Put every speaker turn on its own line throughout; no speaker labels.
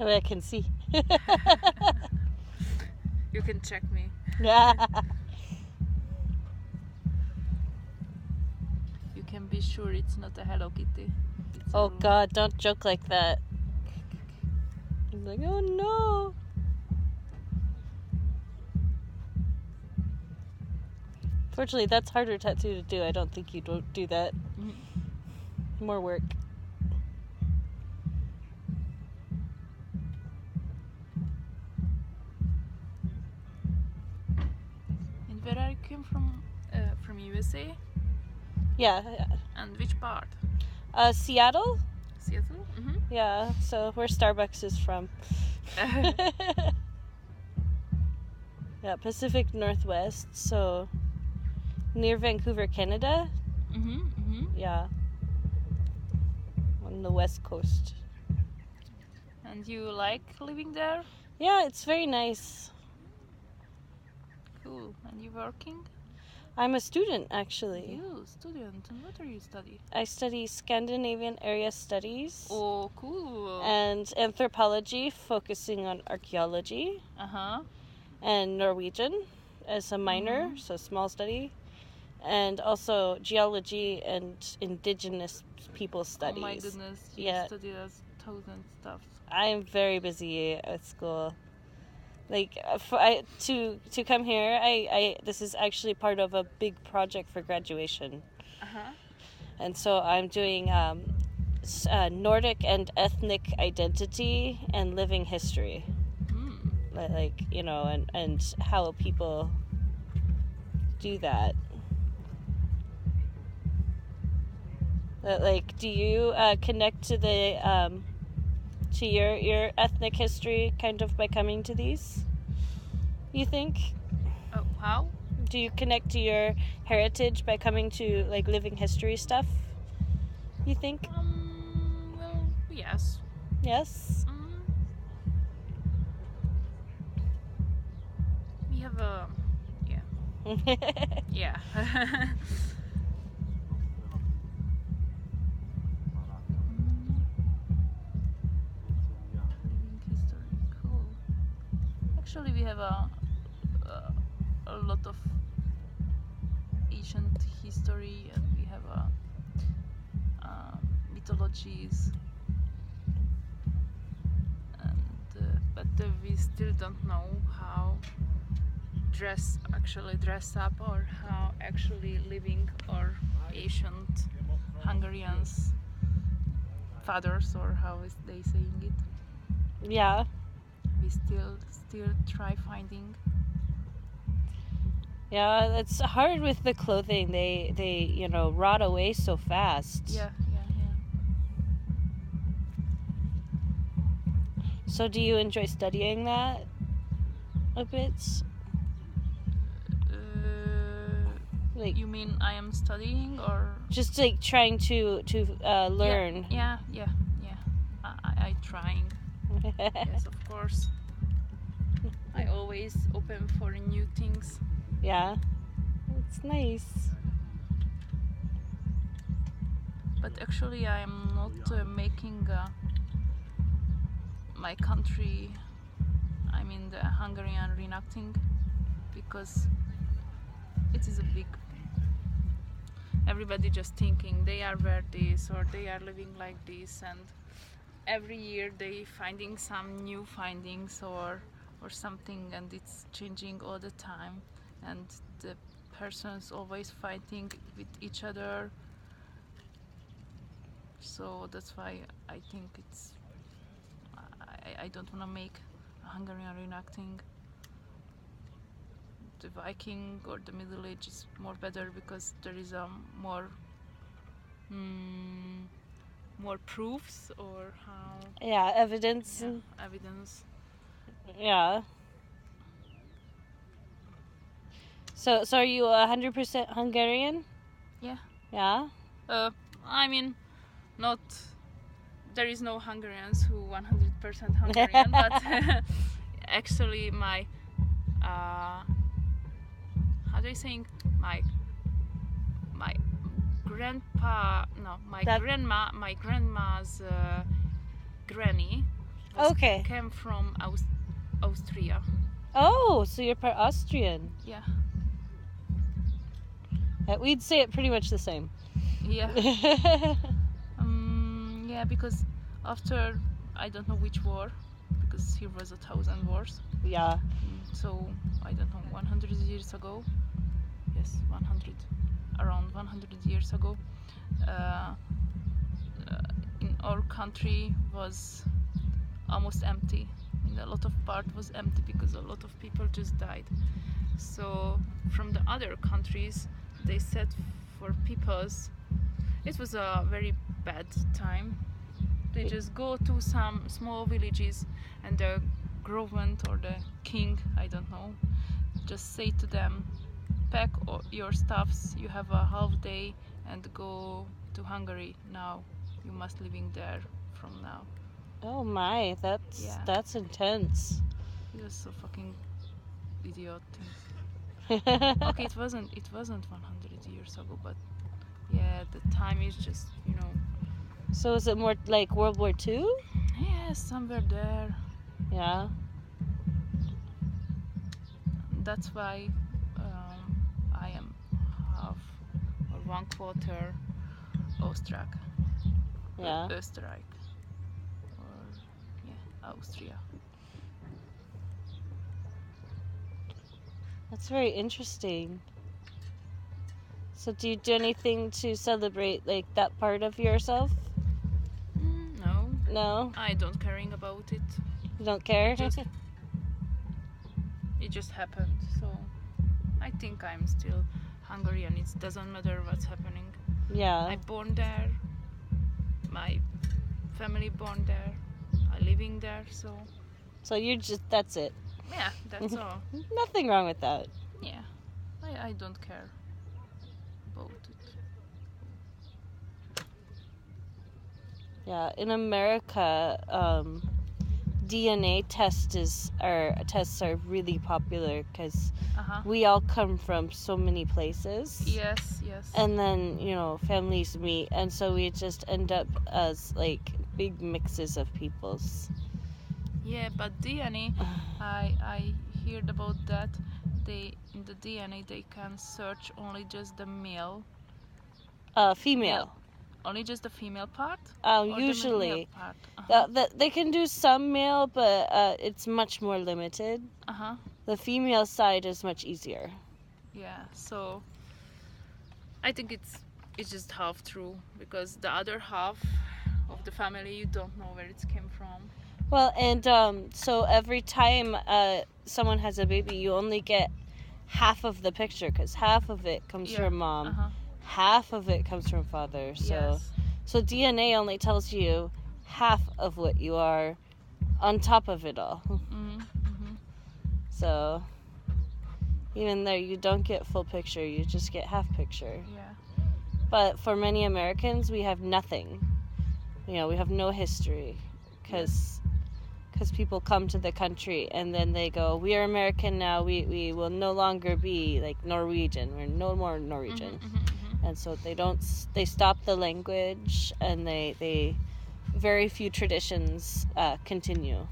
Oh, I can see.
You can check me.
Yeah.
You can be sure it's not a Hello Kitty. It's a
Oh
room.
God, don't joke like that. I'm like, oh no. Fortunately, that's harder tattoo to do. I don't think you don't do that.
Mhm.
More work.
And where are you came from? From USA?
Yeah.
And which part?
Seattle?
Seattle? Mm-hmm.
Yeah, so where Starbucks is from. Yeah, Pacific Northwest, so near Vancouver, Canada.
Mm-hmm. Mm-hmm.
Yeah. On the west coast.
And you like living there?
Yeah, it's very nice.
Cool. And you working?
I'm a student, actually.
You student. And what are you study?
I study Scandinavian area studies
Oh, cool.
and anthropology, focusing on archaeology,
Uh-huh.
and Norwegian as a minor, so small study, and also geology and indigenous people studies.
Oh my goodness. You
Yeah.
study as thousand stuff.
I'm very busy at school. Like to come here, I this is actually part of a big project for graduation,
Uh-huh.
and so I'm doing Nordic and ethnic identity and living history, like and how people do that. Like, do you connect to the to your ethnic history kind of by coming to these? You think?
Oh, how?
Do you connect to your heritage by coming to like living history stuff? You think?
Well, yes.
Yes.
We have a yeah. Living history, cool. Actually, we have a lot of ancient history, and we have mythologies, and but we still don't know how dress up, or how actually living or ancient Hungarians fathers, or how is they saying it.
Yeah.
We still try finding.
Yeah, it's hard with the clothing. They rot away so fast.
Yeah.
So do you enjoy studying that a bit? Like,
you mean I am studying, or
just like trying to learn?
Yeah. I trying. Yes, of course. I always open for new things.
Yeah, it's nice.
But actually, I am not making my country, I mean the Hungarian reenacting, because it is a big. Everybody just thinking they are wear this, or they are living like this, and every year they finding some new findings or something, and it's changing all the time, and the persons always fighting with each other. So that's why I think I don't want to make a Hungarian reenacting. The Viking or the Middle Age is more better, because there is more proofs, or how.
Yeah, evidence.
Yeah, evidence.
Yeah. So are you 100% Hungarian?
Yeah.
Yeah.
I mean, not. There is no Hungarians who 100% Hungarian, but actually my how do you saying, my grandpa, no, my grandma's granny
Okay.
came from Austria.
Oh, so you're part Austrian.
Yeah,
We'd say it pretty much the same.
yeah. Yeah, because after I don't know which war, because here was 1,000 wars.
Yeah.
So I don't know, 100 years ago. Yes, 100, around 100 years ago. Uh, in our country was almost empty. And a lot of part was empty because a lot of people just died. So from the other countries, they said for peoples, it was a very bad time. They just go to some small villages and the government or the king, I don't know, just say to them, pack your stuffs, you have a half day and go to Hungary now. You must living there from now.
Oh my, that's intense.
He was so fucking idiot. Okay, it wasn't 100 years ago, but yeah, the time is just,
So is it more like World War II?
yeah, somewhere there.
Yeah.
That's why I am half or 1/4 Austriac.
Yeah.
Österreich. Or yeah, Austria.
That's very interesting. So do you do anything to celebrate like that part of yourself?
No,
No?
I don't caring about it.
You don't care?
It just happened. So I think I'm still Hungarian. It doesn't matter what's happening.
Yeah.
I born there. My family born there. I living there.
So you're just, that's it.
Yeah, that's all.
Nothing wrong with that.
Yeah, I don't care about it.
Yeah, in America, DNA tests are really popular because we all come from so many places.
Yes.
And then families meet, and so we just end up as like big mixes of peoples.
Yeah, but DNA, I heard about that. In the DNA they can search only just the male.
Female.
Only just the female part?
Usually.
The male part?
They can do some male, but it's much more limited. The female side is much easier.
Yeah, so I think it's just half true, because the other half of the family you don't know where it came from.
Well, and so every time someone has a baby, you only get half of the picture, because half of it comes from mom, half of it comes from father. So DNA only tells you half of what you are on top of it all. So even there, you don't get full picture, you just get half picture.
Yeah.
But for many Americans, we have nothing. We have no history, because people come to the country and then they go, we are American now, we will no longer be like Norwegian, we're no more Norwegian. And so they stop the language, and they very few traditions continue.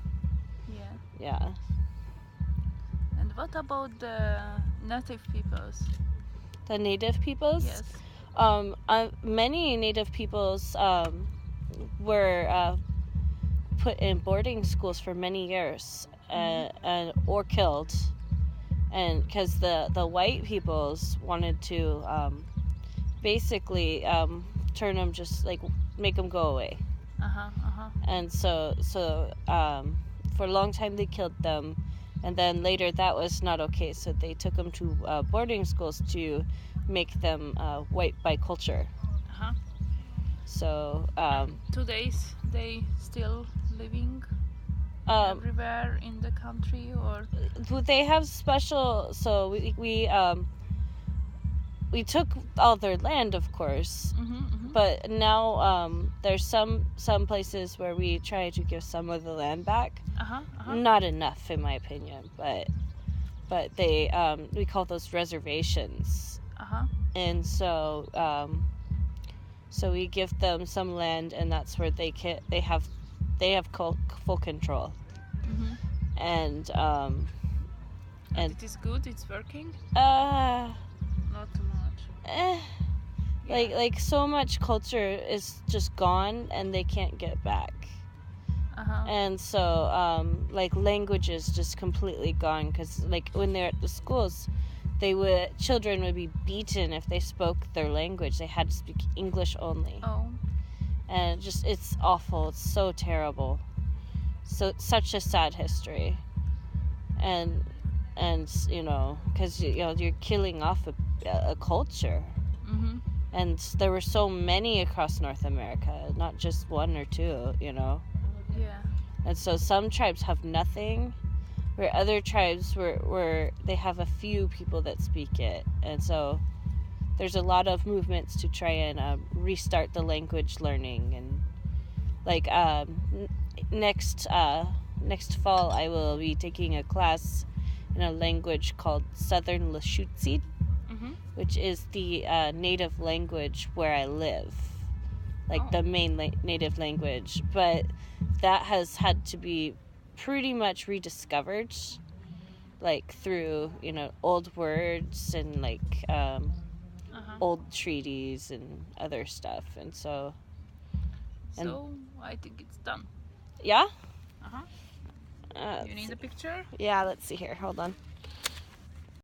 Yeah.
And what about the native peoples?
The native peoples?
Yes.
Many native peoples were put in boarding schools for many years, or killed, and because the white peoples wanted to basically turn them, just like make them go away. And so for a long time they killed them, and then later that was not okay, so they took them to boarding schools to make them white by culture. So
today they still living everywhere in the country, or
they have special, so we took all their land, of course, but now there's some places where we try to give some of the land back. Not enough, in my opinion, but they we call those reservations. And so we give them some land, and that's where they have they have full control.
Mm-hmm.
And
And it is good. It's working.
uh
Not too much.
eh,
Yeah.
like so much culture is just gone and they can't get back.
Uh-huh.
And so like language is just completely gone, because like when they're at the schools, children would be beaten if they spoke their language. They had to speak English only.
Oh.
And it's awful. It's so terrible. So such a sad history. And you know, because you know, you're killing off a culture.
Mm-hmm.
And there were so many across North America, not just one or two, you know.
Yeah.
And so some tribes have nothing, where other tribes where they have a few people that speak it. And so there's a lot of movements to try and restart the language learning. And like next fall I will be taking a class in a language called Southern Lushootseed,
Mm-hmm.
which is the native language where I live, like
Oh.
the main native language. But that has had to be pretty much rediscovered, like through, you know, old words and like
Uh-huh.
old treaties and other stuff. And so
So I think it's done.
yeah.
Uh-huh.
Uh,
You need a picture?
yeah, let's see here. Hold on.